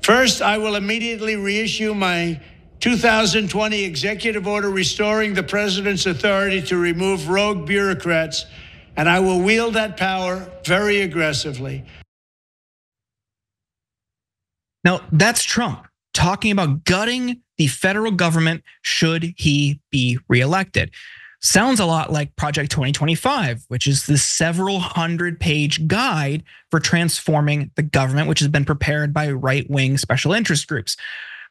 First, I will immediately reissue my 2020 executive order restoring the president's authority to remove rogue bureaucrats, and I will wield that power very aggressively. Now, that's Trump talking about gutting the federal government should he be reelected. Sounds a lot like Project 2025, which is this several hundred-page guide for transforming the government, which has been prepared by right-wing special interest groups.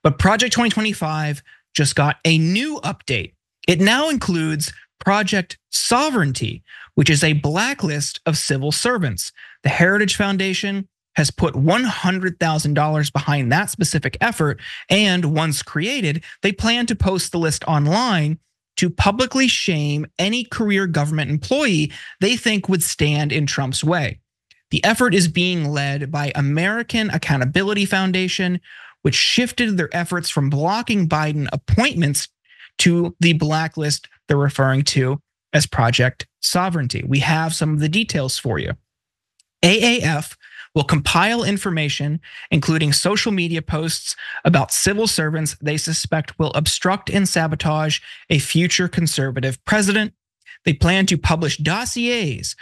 But Project 2025 just got a new update. It now includes Project Sovereignty, which is a blacklist of civil servants. The Heritage Foundation has put $100,000 behind that specific effort, and once created, they plan to post the list online to publicly shame any career government employee they think would stand in Trump's way. The effort is being led by American Accountability Foundation, which shifted their efforts from blocking Biden appointments to the blacklist they're referring to as Project Sovereignty. We have some of the details for you. AAF will compile information, including social media posts about civil servants they suspect will obstruct and sabotage a future conservative president. They plan to publish dossiers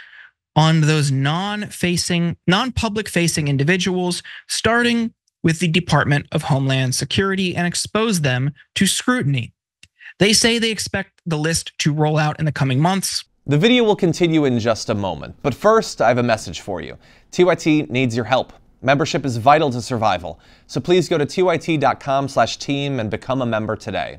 on those non-public facing individuals, starting with the Department of Homeland Security, and expose them to scrutiny. They say they expect the list to roll out in the coming months. The video will continue in just a moment, but first I have a message for you. TYT needs your help. Membership is vital to survival, so please go to tyt.com/team and become a member today.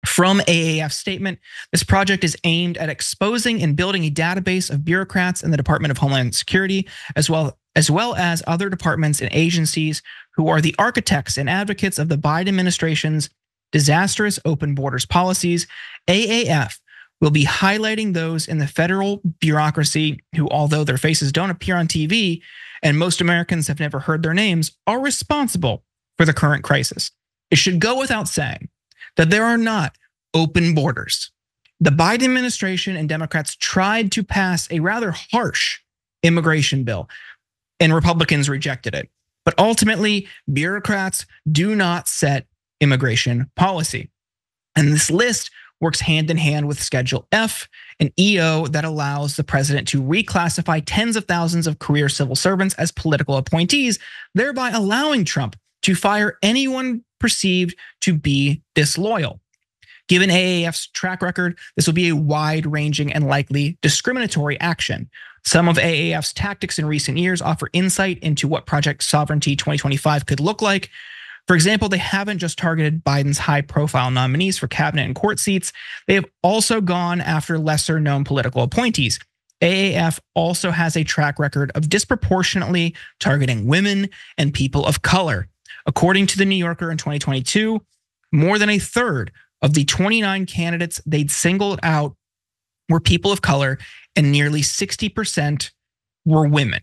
From AAF's statement, this project is aimed at exposing and building a database of bureaucrats in the Department of Homeland Security, as well as other departments and agencies who are the architects and advocates of the Biden administration's disastrous open borders policies. AAF will be highlighting those in the federal bureaucracy who, although their faces don't appear on TV and most Americans have never heard their names, are responsible for the current crisis. It should go without saying that there are not open borders. The Biden administration and Democrats tried to pass a rather harsh immigration bill, and Republicans rejected it. But ultimately, bureaucrats do not set immigration policy. And this list works hand in hand with Schedule F, an EO that allows the president to reclassify tens of thousands of career civil servants as political appointees, thereby allowing Trump to fire anyone perceived to be disloyal. Given AAF's track record, this will be a wide-ranging and likely discriminatory action. Some of AAF's tactics in recent years offer insight into what Project Sovereignty 2025 could look like. For example, they haven't just targeted Biden's high-profile nominees for cabinet and court seats. They have also gone after lesser-known political appointees. AAF also has a track record of disproportionately targeting women and people of color. According to The New Yorker in 2022, more than a third of the 29 candidates they'd singled out were people of color, and nearly 60% were women.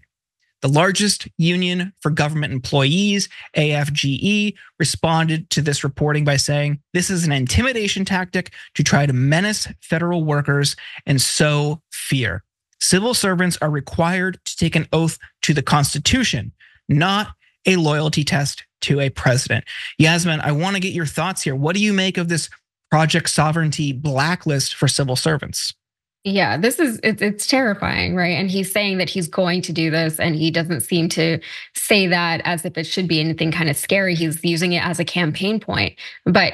The largest union for government employees, AFGE, responded to this reporting by saying, this is an intimidation tactic to try to menace federal workers and sow fear. Civil servants are required to take an oath to the Constitution, not a loyalty test to a president. Yasmin, I want to get your thoughts here. What do you make of this Project Sovereignty blacklist for civil servants? Yeah, it's terrifying, right? And he's saying that he's going to do this, and he doesn't seem to say that as if it should be anything kind of scary. He's using it as a campaign point. But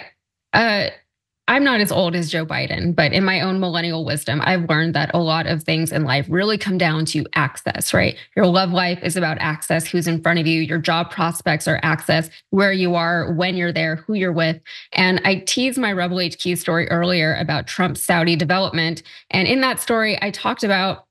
I'm not as old as Joe Biden, but in my own millennial wisdom, I've learned that a lot of things in life really come down to access, right? Your love life is about access, who's in front of you. Your job prospects are access, where you are, when you're there, who you're with. And I teased my Rebel HQ story earlier about Trump's Saudi development. And in that story, I talked about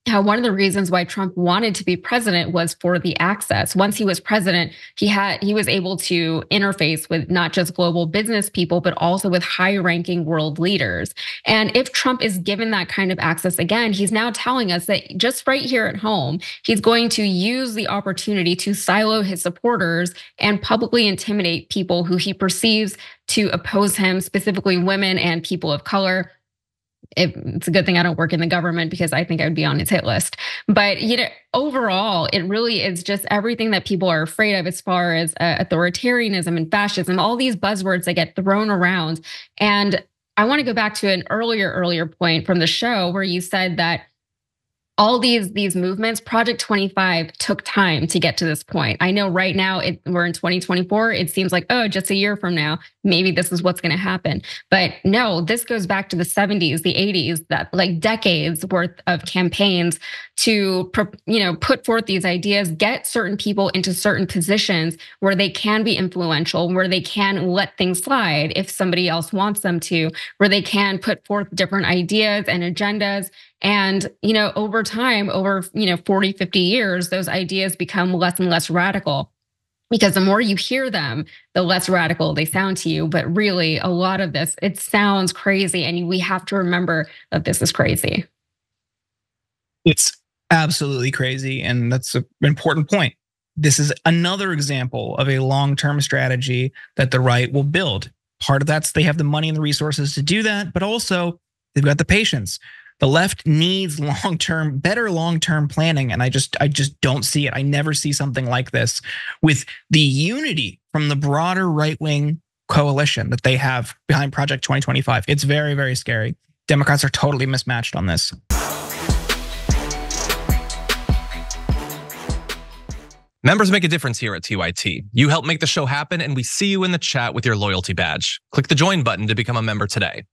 how one of the reasons why Trump wanted to be president was for the access. Once he was president, he was able to interface with not just global business people, but also with high-ranking world leaders. And if Trump is given that kind of access again, he's now telling us that just right here at home, he's going to use the opportunity to silo his supporters and publicly intimidate people who he perceives to oppose him, specifically women and people of color. It's a good thing I don't work in the government because I think I would be on his hit list. But overall, it really is just everything that people are afraid of as far as authoritarianism and fascism, all these buzzwords that get thrown around. And I want to go back to an earlier point from the show where you said that all these movements, Project 25 took time to get to this point. I know right now we're in 2024. It seems like, oh, just a year from now, maybe this is what's going to happen. But no, this goes back to the 70s, the 80s, that like decades worth of campaigns to, put forth these ideas, get certain people into certain positions where they can be influential, where they can let things slide if somebody else wants them to, where they can put forth different ideas and agendas. And, over time, over, 40, 50 years, those ideas become less and less radical because the more you hear them, the less radical they sound to you. But really, a lot of this, it sounds crazy. And we have to remember that this is crazy. It's absolutely crazy. And that's an important point. This is another example of a long-term strategy that the right will build. Part of that's they have the money and the resources to do that, but also they've got the patience. The left needs better long-term planning, and I just don't see it. I never see something like this with the unity from the broader right-wing coalition that they have behind Project 2025. It's very, very scary. Democrats are totally mismatched on this. Members make a difference here at TYT. You help make the show happen, and we see you in the chat with your loyalty badge. Click the join button to become a member today.